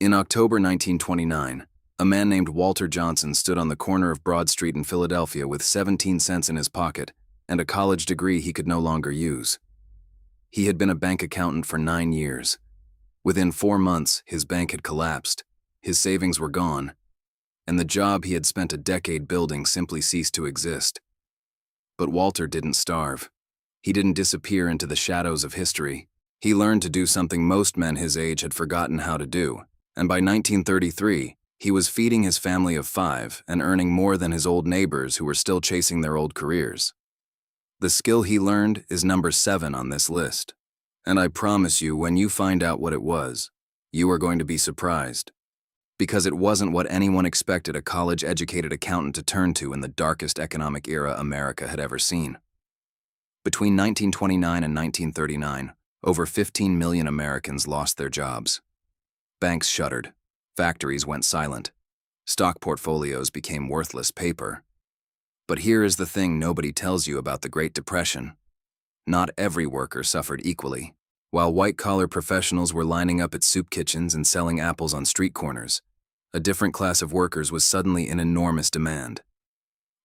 In October 1929, a man named Walter Johnson stood on the corner of Broad Street in Philadelphia with 17 cents in his pocket and a college degree he could no longer use. He had been a bank accountant for 9 years. Within 4 months, his bank had collapsed, his savings were gone, and the job he had spent a decade building simply ceased to exist. But Walter didn't starve. He didn't disappear into the shadows of history. He learned to do something most men his age had forgotten how to do, and by 1933, he was feeding his family of 5 and earning more than his old neighbors who were still chasing their old careers. The skill he learned is number 7 on this list, and I promise you, when you find out what it was, you are going to be surprised, because it wasn't what anyone expected a college-educated accountant to turn to in the darkest economic era America had ever seen. Between 1929 and 1939, over 15 million Americans lost their jobs. Banks shuttered, factories went silent, stock portfolios became worthless paper. But here is the thing nobody tells you about the Great Depression. Not every worker suffered equally. While white-collar professionals were lining up at soup kitchens and selling apples on street corners, a different class of workers was suddenly in enormous demand.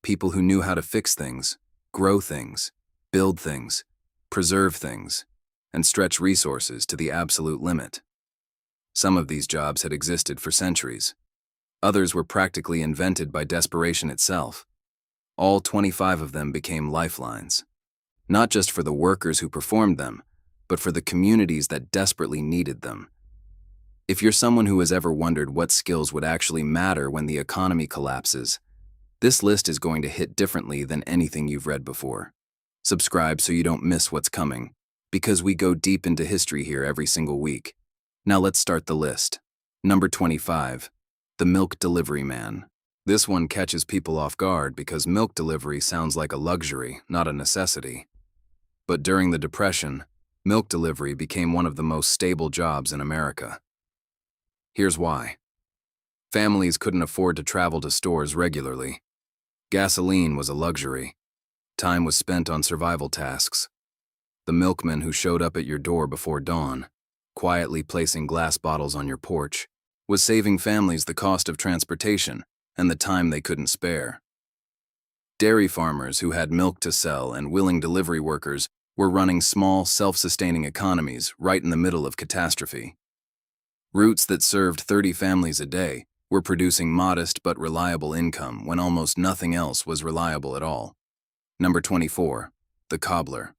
People who knew how to fix things, grow things, build things, preserve things, and stretch resources to the absolute limit. Some of these jobs had existed for centuries. Others were practically invented by desperation itself. All 25 of them became lifelines, not just for the workers who performed them, but for the communities that desperately needed them. If you're someone who has ever wondered what skills would actually matter when the economy collapses, this list is going to hit differently than anything you've read before. Subscribe so you don't miss what's coming, because we go deep into history here every single week. Now let's start the list. Number 25, the milk delivery man. This one catches people off guard because milk delivery sounds like a luxury, not a necessity. But during the Depression, milk delivery became one of the most stable jobs in America. Here's why. Families couldn't afford to travel to stores regularly. Gasoline was a luxury. Time was spent on survival tasks. The milkman who showed up at your door before dawn, quietly placing glass bottles on your porch, was saving families the cost of transportation and the time they couldn't spare. Dairy farmers who had milk to sell and willing delivery workers were running small, self-sustaining economies right in the middle of catastrophe. Routes that served 30 families a day were producing modest but reliable income when almost nothing else was reliable at all. Number 24, the cobbler.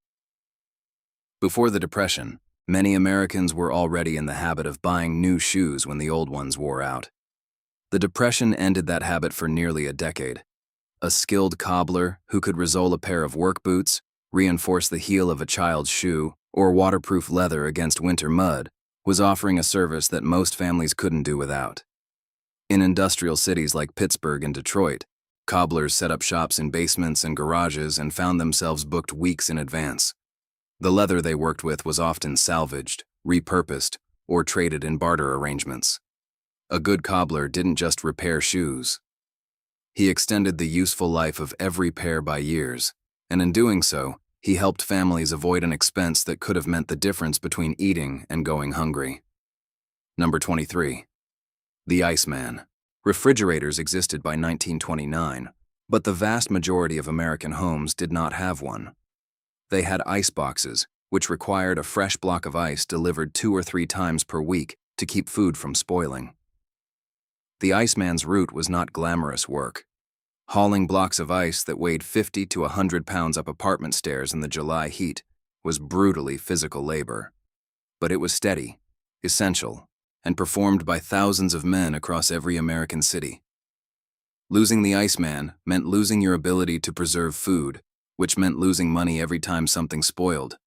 Before the Depression, many Americans were already in the habit of buying new shoes when the old ones wore out. The Depression ended that habit for nearly a decade. A skilled cobbler who could resole a pair of work boots, reinforce the heel of a child's shoe, or waterproof leather against winter mud was offering a service that most families couldn't do without. In industrial cities like Pittsburgh and Detroit, cobblers set up shops in basements and garages and found themselves booked weeks in advance. The leather they worked with was often salvaged, repurposed, or traded in barter arrangements. A good cobbler didn't just repair shoes. He extended the useful life of every pair by years, and in doing so, he helped families avoid an expense that could have meant the difference between eating and going hungry. Number 23. The Iceman. Refrigerators existed by 1929, but the vast majority of American homes did not have one. They had ice boxes, which required a fresh block of ice delivered 2 or 3 times per week to keep food from spoiling. The Iceman's route was not glamorous work. Hauling blocks of ice that weighed 50 to 100 pounds up apartment stairs in the July heat was brutally physical labor. But it was steady, essential, and performed by thousands of men across every American city. Losing the Iceman meant losing your ability to preserve food, which meant losing money every time something spoiled.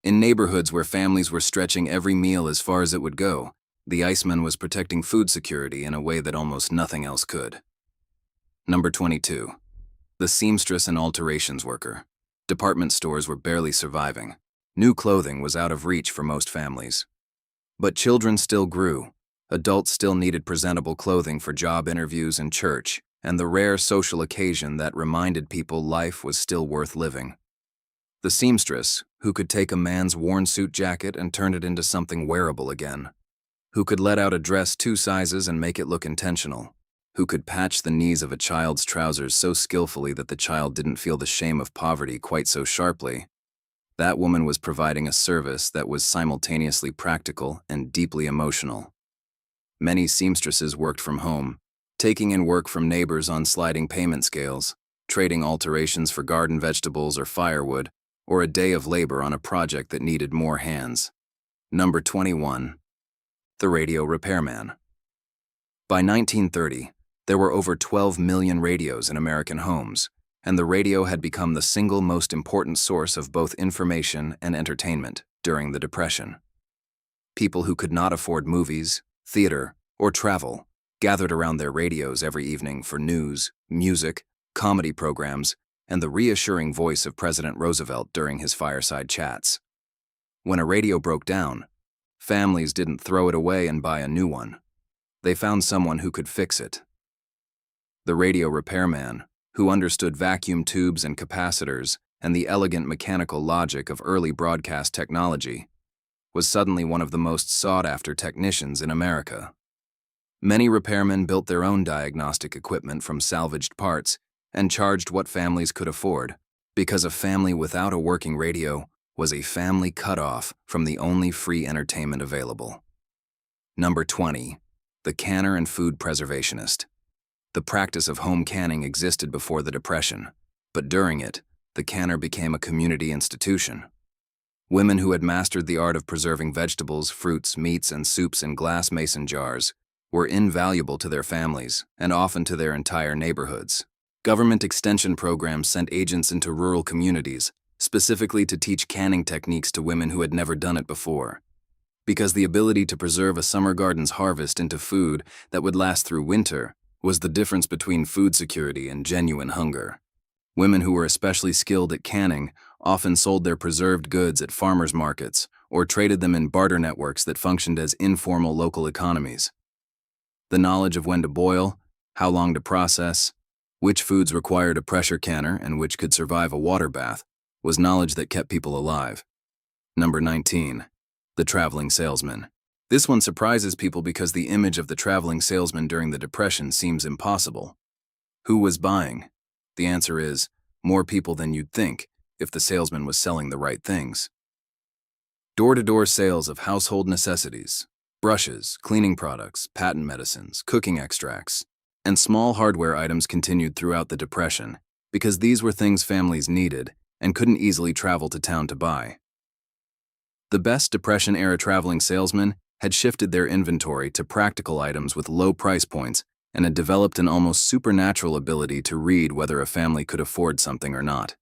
In neighborhoods where families were stretching every meal as far as it would go, the Iceman was protecting food security in a way that almost nothing else could. Number 22. The seamstress and alterations worker. Department stores were barely surviving. New clothing was out of reach for most families. But children still grew. Adults still needed presentable clothing for job interviews and church, and the rare social occasion that reminded people life was still worth living. The seamstress, who could take a man's worn suit jacket and turn it into something wearable again. who could let out a dress 2 sizes and make it look intentional, who could patch the knees of a child's trousers so skillfully that the child didn't feel the shame of poverty quite so sharply. That woman was providing a service that was simultaneously practical and deeply emotional. Many seamstresses worked from home, taking in work from neighbors on sliding payment scales, trading alterations for garden vegetables or firewood, or a day of labor on a project that needed more hands. Number 21. The radio repairman. By 1930, there were over 12 million radios in American homes, and the radio had become the single most important source of both information and entertainment during the Depression. People who could not afford movies, theater, or travel gathered around their radios every evening for news, music, comedy programs, and the reassuring voice of President Roosevelt during his fireside chats. When a radio broke down, families didn't throw it away and buy a new one. They found someone who could fix it. The radio repairman, who understood vacuum tubes and capacitors and the elegant mechanical logic of early broadcast technology, was suddenly one of the most sought-after technicians in America. Many repairmen built their own diagnostic equipment from salvaged parts and charged what families could afford, because a family without a working radio was a family cut off from the only free entertainment available. Number 20. The canner and food preservationist. The practice of home canning existed before the Depression, but during it, the canner became a community institution. Women who had mastered the art of preserving vegetables, fruits, meats, and soups in glass mason jars were invaluable to their families and often to their entire neighborhoods. Government extension programs sent agents into rural communities, specifically to teach canning techniques to women who had never done it before. Because the ability to preserve a summer garden's harvest into food that would last through winter was the difference between food security and genuine hunger. Women who were especially skilled at canning often sold their preserved goods at farmers' markets or traded them in barter networks that functioned as informal local economies. The knowledge of when to boil, how long to process, which foods required a pressure canner and which could survive a water bath was knowledge that kept people alive. Number 19. The traveling salesman. This one surprises people because the image of the traveling salesman during the Depression seems impossible. Who was buying? The answer is, more people than you'd think if the salesman was selling the right things. Door-to-door sales of household necessities, brushes, cleaning products, patent medicines, cooking extracts, and small hardware items continued throughout the Depression because these were things families needed and couldn't easily travel to town to buy. The best Depression-era traveling salesmen had shifted their inventory to practical items with low price points and had developed an almost supernatural ability to read whether a family could afford something or not.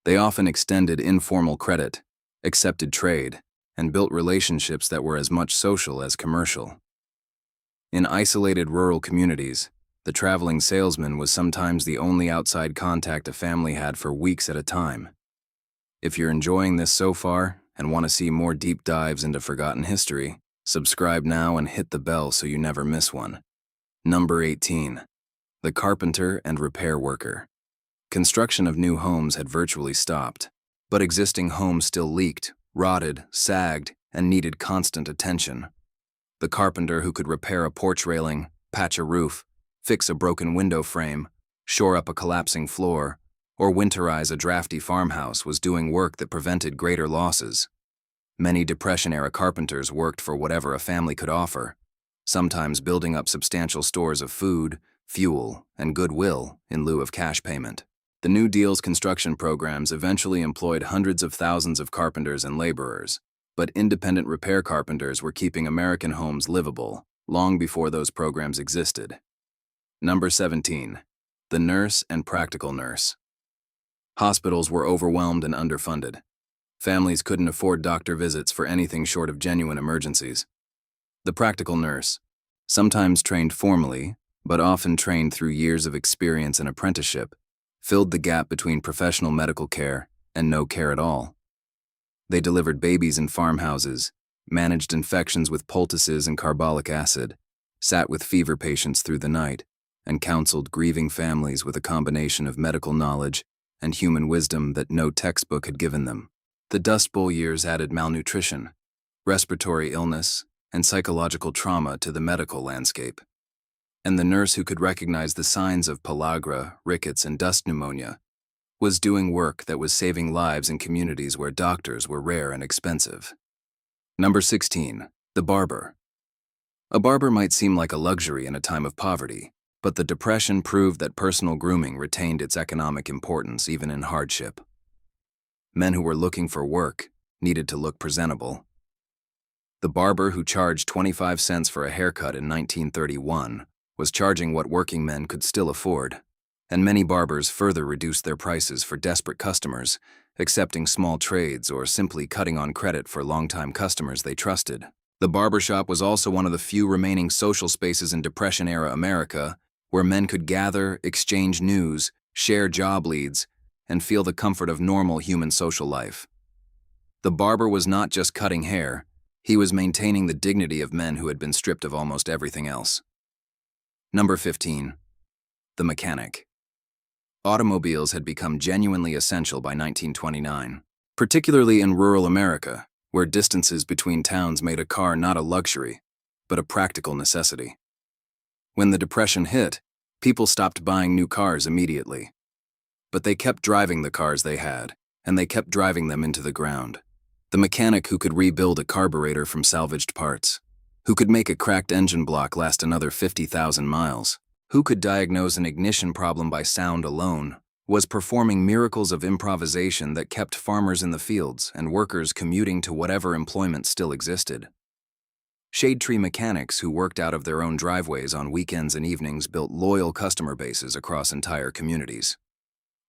They often extended informal credit, accepted trade, and built relationships that were as much social as commercial. In isolated rural communities, the traveling salesman was sometimes the only outside contact a family had for weeks at a time. If you're enjoying this so far and want to see more deep dives into forgotten history, subscribe now and hit the bell so you never miss one. Number 18. The carpenter and repair worker. Construction of new homes had virtually stopped, but existing homes still leaked, rotted, sagged, and needed constant attention. The carpenter who could repair a porch railing, patch a roof, fix a broken window frame, shore up a collapsing floor, or winterize a drafty farmhouse was doing work that prevented greater losses. Many Depression-era carpenters worked for whatever a family could offer, sometimes building up substantial stores of food, fuel, and goodwill in lieu of cash payment. The New Deal's construction programs eventually employed hundreds of thousands of carpenters and laborers, but independent repair carpenters were keeping American homes livable long before those programs existed. Number 17. The nurse and practical nurse. Hospitals were overwhelmed and underfunded. Families couldn't afford doctor visits for anything short of genuine emergencies. The practical nurse, sometimes trained formally, but often trained through years of experience and apprenticeship, filled the gap between professional medical care and no care at all. They delivered babies in farmhouses, managed infections with poultices and carbolic acid, sat with fever patients through the night, and counseled grieving families with a combination of medical knowledge and human wisdom that no textbook had given them. The Dust Bowl years added malnutrition, respiratory illness, and psychological trauma to the medical landscape. And the nurse who could recognize the signs of pellagra, rickets, and dust pneumonia was doing work that was saving lives in communities where doctors were rare and expensive. Number 16. The barber. A barber might seem like a luxury in a time of poverty, but the Depression proved that personal grooming retained its economic importance even in hardship. Men who were looking for work needed to look presentable. The barber who charged 25 cents for a haircut in 1931 was charging what working men could still afford, and many barbers further reduced their prices for desperate customers, accepting small trades or simply cutting on credit for longtime customers they trusted. The barbershop was also one of the few remaining social spaces in Depression-era America where men could gather, exchange news, share job leads, and feel the comfort of normal human social life. The barber was not just cutting hair, he was maintaining the dignity of men who had been stripped of almost everything else. Number 15. The mechanic. Automobiles had become genuinely essential by 1929, particularly in rural America, where distances between towns made a car not a luxury, but a practical necessity. When the Depression hit, people stopped buying new cars immediately. But they kept driving the cars they had, and they kept driving them into the ground. The mechanic who could rebuild a carburetor from salvaged parts, who could make a cracked engine block last another 50,000 miles, who could diagnose an ignition problem by sound alone, was performing miracles of improvisation that kept farmers in the fields and workers commuting to whatever employment still existed. Shade tree mechanics who worked out of their own driveways on weekends and evenings built loyal customer bases across entire communities.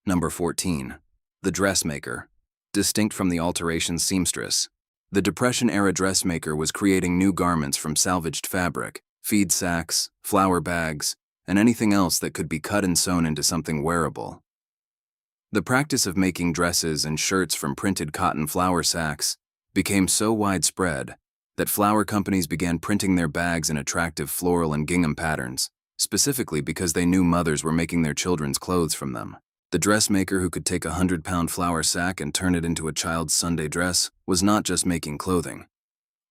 Number 14. The dressmaker. Distinct from the alteration seamstress, the Depression-era dressmaker was creating new garments from salvaged fabric, feed sacks, flour bags, and anything else that could be cut and sewn into something wearable. The practice of making dresses and shirts from printed cotton flour sacks became so widespread that flour companies began printing their bags in attractive floral and gingham patterns, specifically because they knew mothers were making their children's clothes from them. The dressmaker who could take a 100-pound flour sack and turn it into a child's Sunday dress was not just making clothing.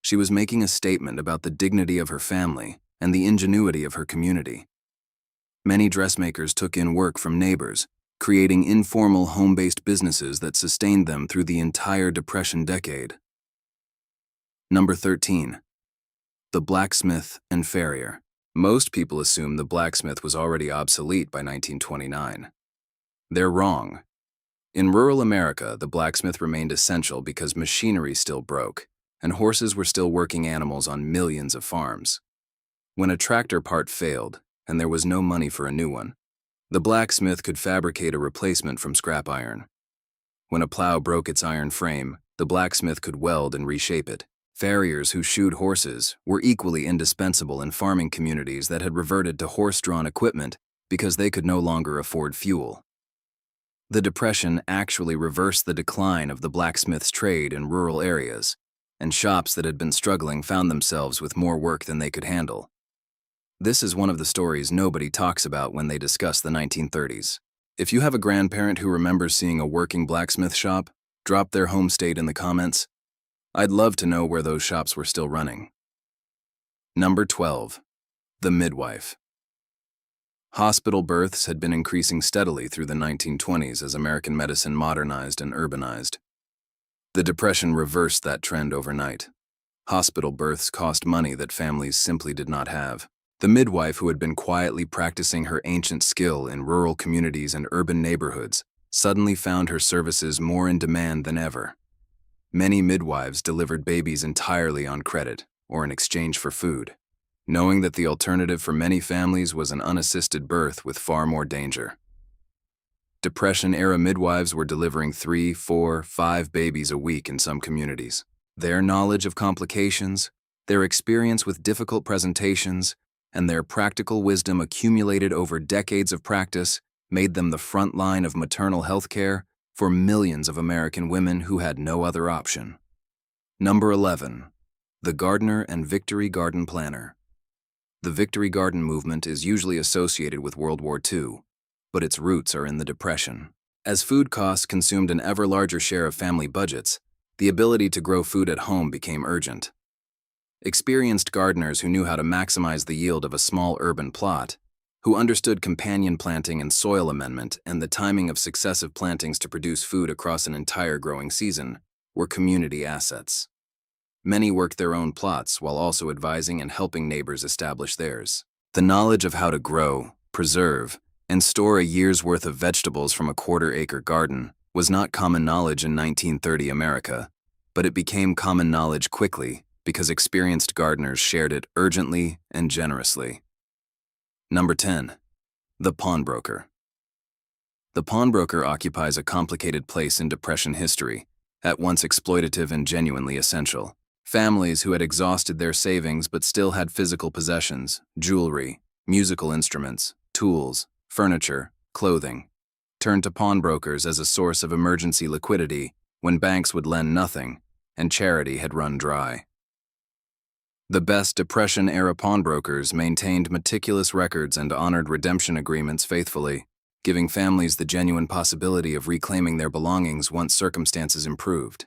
She was making a statement about the dignity of her family and the ingenuity of her community. Many dressmakers took in work from neighbors, creating informal home-based businesses that sustained them through the entire Depression decade. Number 13. The blacksmith and farrier. Most people assume the blacksmith was already obsolete by 1929. They're wrong. In rural America, the blacksmith remained essential because machinery still broke, and horses were still working animals on millions of farms. When a tractor part failed, and there was no money for a new one, the blacksmith could fabricate a replacement from scrap iron. When a plow broke its iron frame, the blacksmith could weld and reshape it. Farriers who shoed horses were equally indispensable in farming communities that had reverted to horse-drawn equipment because they could no longer afford fuel. The Depression actually reversed the decline of the blacksmith's trade in rural areas, and shops that had been struggling found themselves with more work than they could handle. This is one of the stories nobody talks about when they discuss the 1930s. If you have a grandparent who remembers seeing a working blacksmith shop, drop their home state in the comments. I'd love to know where those shops were still running. Number 12. The midwife. Hospital births had been increasing steadily through the 1920s as American medicine modernized and urbanized. The Depression reversed that trend overnight. Hospital births cost money that families simply did not have. The midwife, who had been quietly practicing her ancient skill in rural communities and urban neighborhoods, suddenly found her services more in demand than ever. Many midwives delivered babies entirely on credit or in exchange for food, knowing that the alternative for many families was an unassisted birth with far more danger. Depression-era midwives were delivering 3, 4, 5 babies a week in some communities. Their knowledge of complications, their experience with difficult presentations, and their practical wisdom accumulated over decades of practice made them the front line of maternal health care for millions of American women who had no other option. Number 11. The gardener and Victory Garden planner. The Victory Garden movement is usually associated with World War II, but its roots are in the Depression. As food costs consumed an ever larger share of family budgets, the ability to grow food at home became urgent. Experienced gardeners who knew how to maximize the yield of a small urban plot, who understood companion planting and soil amendment and the timing of successive plantings to produce food across an entire growing season, were community assets. Many worked their own plots while also advising and helping neighbors establish theirs. The knowledge of how to grow, preserve, and store a year's worth of vegetables from a quarter-acre garden was not common knowledge in 1930 America, but it became common knowledge quickly because experienced gardeners shared it urgently and generously. Number 10. The pawnbroker. The pawnbroker occupies a complicated place in Depression history, at once exploitative and genuinely essential. Families who had exhausted their savings but still had physical possessions, jewelry, musical instruments, tools, furniture, clothing, turned to pawnbrokers as a source of emergency liquidity when banks would lend nothing and charity had run dry. The best Depression-era pawnbrokers maintained meticulous records and honored redemption agreements faithfully, giving families the genuine possibility of reclaiming their belongings once circumstances improved.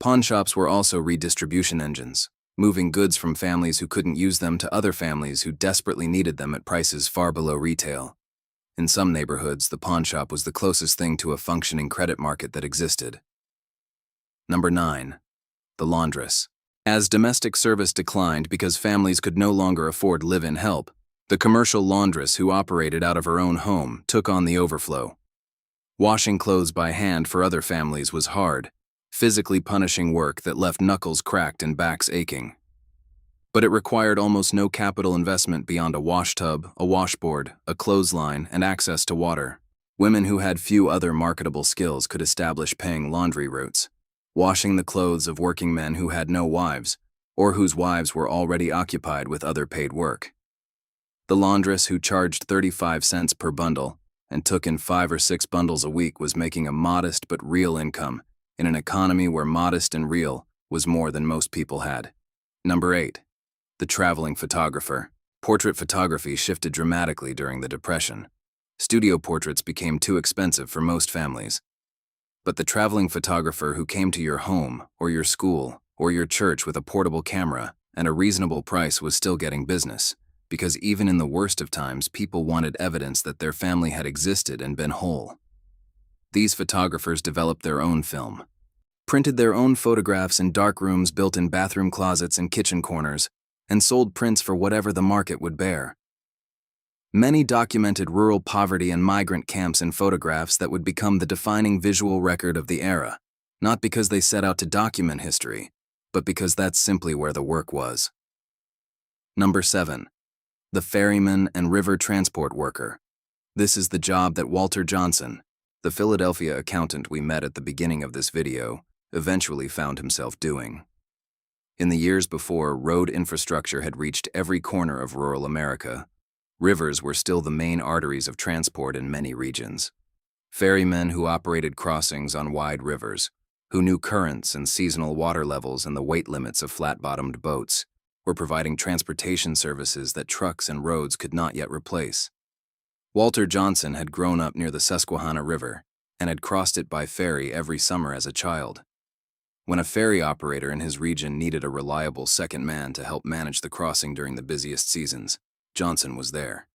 Pawnshops were also redistribution engines, moving goods from families who couldn't use them to other families who desperately needed them at prices far below retail. In some neighborhoods, the pawnshop was the closest thing to a functioning credit market that existed. Number 9. The laundress. As domestic service declined because families could no longer afford live-in help, the commercial laundress who operated out of her own home took on the overflow. Washing clothes by hand for other families was hard, physically punishing work that left knuckles cracked and backs aching. But it required almost no capital investment beyond a washtub, a washboard, a clothesline, and access to water. Women who had few other marketable skills could establish paying laundry routes, washing the clothes of working men who had no wives, or whose wives were already occupied with other paid work. The laundress who charged 35 cents per bundle and took in 5 or 6 bundles a week was making a modest but real income in an economy where modest and real was more than most people had. Number 8. The traveling photographer. Portrait photography shifted dramatically during the Depression. Studio portraits became too expensive for most families. But the traveling photographer who came to your home, or your school, or your church with a portable camera and a reasonable price was still getting business, because even in the worst of times, people wanted evidence that their family had existed and been whole. These photographers developed their own film, printed their own photographs in dark rooms built in bathroom closets and kitchen corners, and sold prints for whatever the market would bear. Many documented rural poverty and migrant camps in photographs that would become the defining visual record of the era, not because they set out to document history, but because that's simply where the work was. Number 7. The ferryman and river transport worker. This is the job that Walter Johnson, the Philadelphia accountant we met at the beginning of this video, eventually found himself doing. In the years before road infrastructure had reached every corner of rural America, rivers were still the main arteries of transport in many regions. Ferrymen who operated crossings on wide rivers, who knew currents and seasonal water levels and the weight limits of flat-bottomed boats, were providing transportation services that trucks and roads could not yet replace. Walter Johnson had grown up near the Susquehanna River and had crossed it by ferry every summer as a child. When a ferry operator in his region needed a reliable second man to help manage the crossing during the busiest seasons, Johnson was there.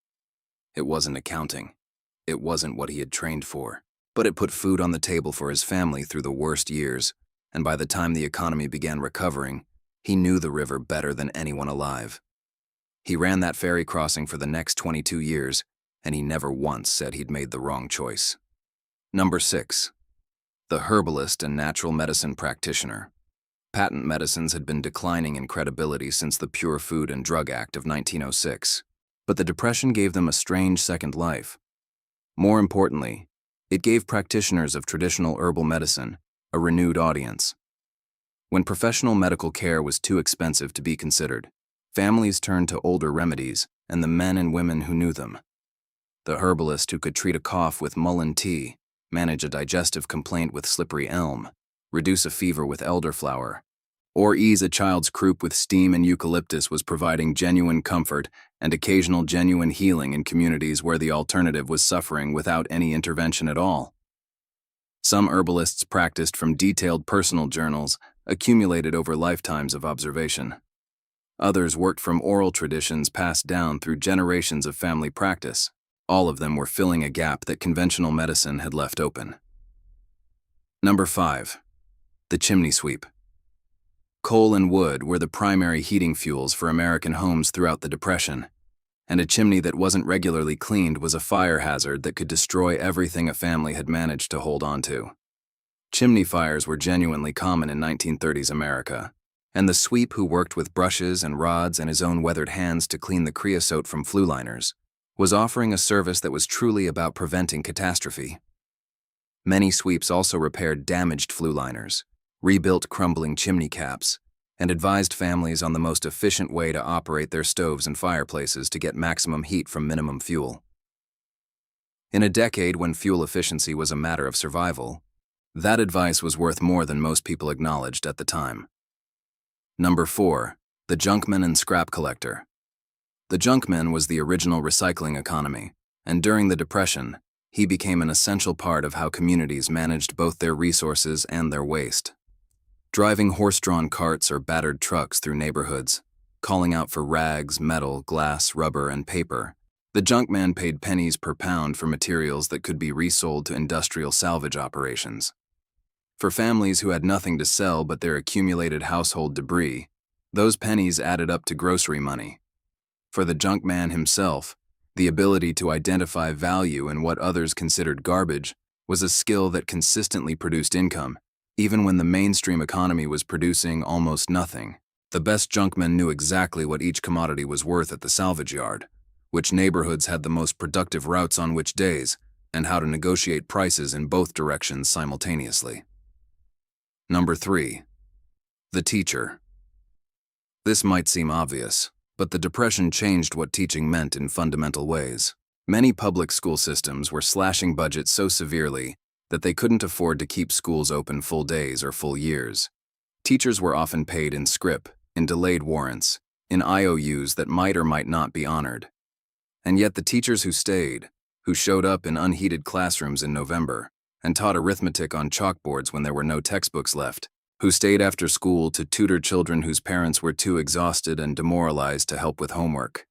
It wasn't accounting. It wasn't what he had trained for, but it put food on the table for his family through the worst years, and by the time the economy began recovering, he knew the river better than anyone alive. He ran that ferry crossing for the next 22 years, and he never once said he'd made the wrong choice. Number 6. The herbalist and natural medicine practitioner. Patent medicines had been declining in credibility since the Pure Food and Drug Act of 1906, but the Depression gave them a strange second life. More importantly, it gave practitioners of traditional herbal medicine a renewed audience. When professional medical care was too expensive to be considered, families turned to older remedies and the men and women who knew them. The herbalist who could treat a cough with mullein tea, manage a digestive complaint with slippery elm, reduce a fever with elderflower, or ease a child's croup with steam and eucalyptus was providing genuine comfort and occasional genuine healing in communities where the alternative was suffering without any intervention at all. Some herbalists practiced from detailed personal journals accumulated over lifetimes of observation. Others worked from oral traditions passed down through generations of family practice. All of them were filling a gap that conventional medicine had left open. Number 5. The chimney sweep. Coal and wood were the primary heating fuels for American homes throughout the Depression, and a chimney that wasn't regularly cleaned was a fire hazard that could destroy everything a family had managed to hold on to. Chimney fires were genuinely common in 1930s America, and the sweep who worked with brushes and rods and his own weathered hands to clean the creosote from flue liners was offering a service that was truly about preventing catastrophe. Many sweeps also repaired damaged flue liners, rebuilt crumbling chimney caps, and advised families on the most efficient way to operate their stoves and fireplaces to get maximum heat from minimum fuel. In a decade when fuel efficiency was a matter of survival, that advice was worth more than most people acknowledged at the time. Number 4. The junkman and scrap collector. The junkman was the original recycling economy, and during the Depression, he became an essential part of how communities managed both their resources and their waste. Driving horse-drawn carts or battered trucks through neighborhoods, calling out for rags, metal, glass, rubber, and paper, the junkman paid pennies per pound for materials that could be resold to industrial salvage operations. For families who had nothing to sell but their accumulated household debris, those pennies added up to grocery money. For the junkman himself, the ability to identify value in what others considered garbage was a skill that consistently produced income, even when the mainstream economy was producing almost nothing. The best junkman knew exactly what each commodity was worth at the salvage yard, which neighborhoods had the most productive routes on which days, and how to negotiate prices in both directions simultaneously. Number 3. The teacher. This might seem obvious, but the Depression changed what teaching meant in fundamental ways. Many public school systems were slashing budgets so severely that they couldn't afford to keep schools open full days or full years. Teachers were often paid in scrip, in delayed warrants, in IOUs that might or might not be honored. And yet the teachers who stayed, who showed up in unheated classrooms in November, and taught arithmetic on chalkboards when there were no textbooks left, who stayed after school to tutor children whose parents were too exhausted and demoralized to help with homework,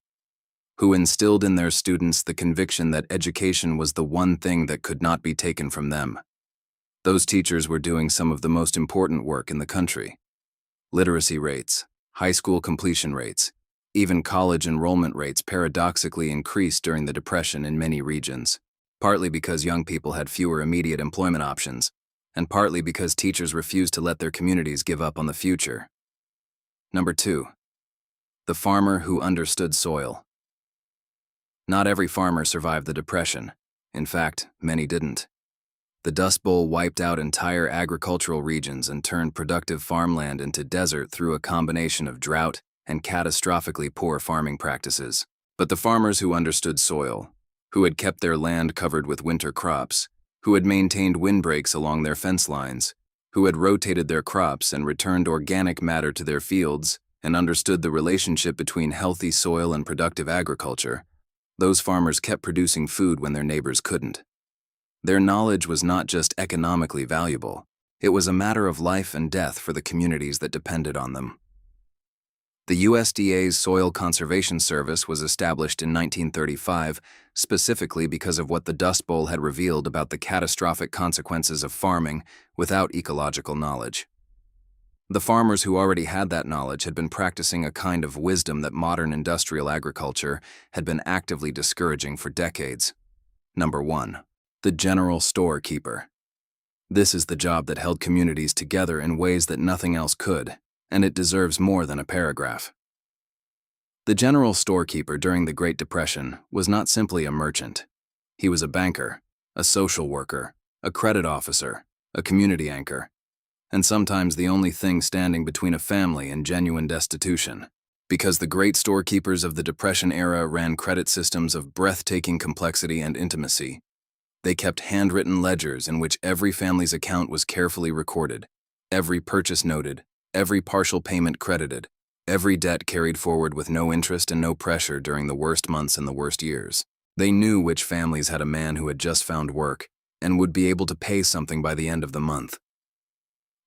who instilled in their students the conviction that education was the one thing that could not be taken from them. Those teachers were doing some of the most important work in the country. Literacy rates, high school completion rates, even college enrollment rates paradoxically increased during the Depression in many regions, partly because young people had fewer immediate employment options, and partly because teachers refused to let their communities give up on the future. Number 2. The farmer who understood soil. Not every farmer survived the Depression. In fact, many didn't. The Dust Bowl wiped out entire agricultural regions and turned productive farmland into desert through a combination of drought and catastrophically poor farming practices. But the farmers who understood soil, who had kept their land covered with winter crops, who had maintained windbreaks along their fence lines, who had rotated their crops and returned organic matter to their fields, and understood the relationship between healthy soil and productive agriculture, those farmers kept producing food when their neighbors couldn't. Their knowledge was not just economically valuable, it was a matter of life and death for the communities that depended on them. The USDA's Soil Conservation Service was established in 1935 specifically because of what the Dust Bowl had revealed about the catastrophic consequences of farming without ecological knowledge. The farmers who already had that knowledge had been practicing a kind of wisdom that modern industrial agriculture had been actively discouraging for decades. Number 1. The general storekeeper. This is the job that held communities together in ways that nothing else could, and it deserves more than a paragraph. The general storekeeper during the Great Depression was not simply a merchant. He was a banker, a social worker, a credit officer, a community anchor, and sometimes the only thing standing between a family and genuine destitution. Because the great storekeepers of the Depression era ran credit systems of breathtaking complexity and intimacy, they kept handwritten ledgers in which every family's account was carefully recorded, every purchase noted, every partial payment credited, every debt carried forward with no interest and no pressure during the worst months and the worst years. They knew which families had a man who had just found work and would be able to pay something by the end of the month.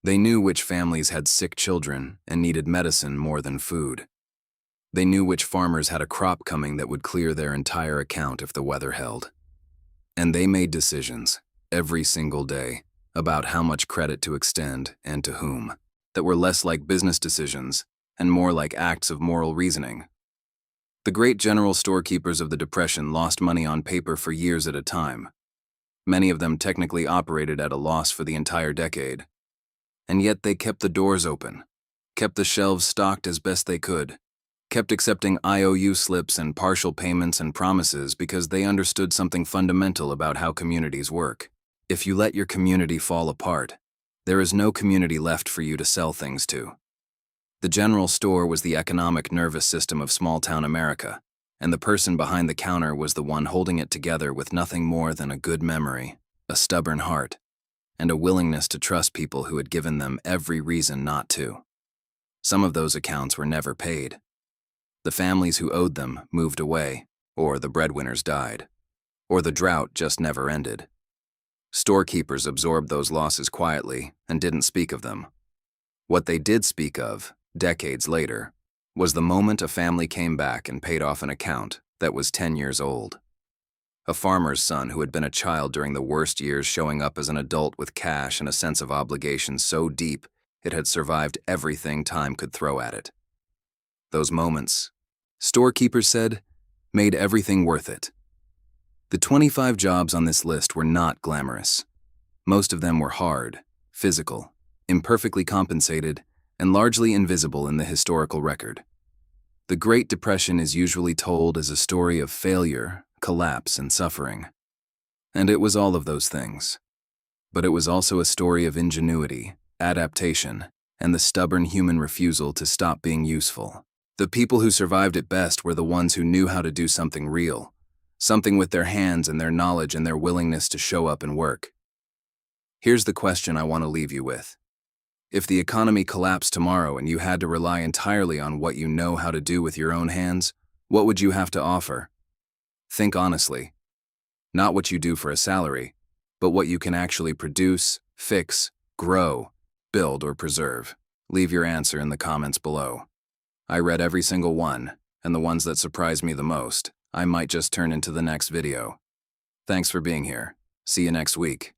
They knew which families had sick children and needed medicine more than food. They knew which farmers had a crop coming that would clear their entire account if the weather held. And they made decisions, every single day, about how much credit to extend and to whom, that were less like business decisions and more like acts of moral reasoning. The great general storekeepers of the Depression lost money on paper for years at a time. Many of them technically operated at a loss for the entire decade. And yet they kept the doors open, kept the shelves stocked as best they could, kept accepting IOU slips and partial payments and promises because they understood something fundamental about how communities work. If you let your community fall apart, there is no community left for you to sell things to. The general store was the economic nervous system of small-town America, and the person behind the counter was the one holding it together with nothing more than a good memory, a stubborn heart, and a willingness to trust people who had given them every reason not to. Some of those accounts were never paid. The families who owed them moved away, or the breadwinners died, or the drought just never ended. Storekeepers absorbed those losses quietly and didn't speak of them. What they did speak of, decades later, was the moment a family came back and paid off an account that was 10 years old. A farmer's son who had been a child during the worst years showing up as an adult with cash and a sense of obligation so deep it had survived everything time could throw at it. Those moments, storekeepers said, made everything worth it. The 25 jobs on this list were not glamorous. Most of them were hard, physical, imperfectly compensated, and largely invisible in the historical record. The Great Depression is usually told as a story of failure, collapse, and suffering. And it was all of those things. But it was also a story of ingenuity, adaptation, and the stubborn human refusal to stop being useful. The people who survived it best were the ones who knew how to do something real, something with their hands and their knowledge and their willingness to show up and work. Here's the question I want to leave you with. If the economy collapsed tomorrow and you had to rely entirely on what you know how to do with your own hands, what would you have to offer? Think honestly. Not what you do for a salary, but what you can actually produce, fix, grow, build, or preserve. Leave your answer in the comments below. I read every single one, and the ones that surprised me the most, I might just turn into the next video. Thanks for being here. See you next week.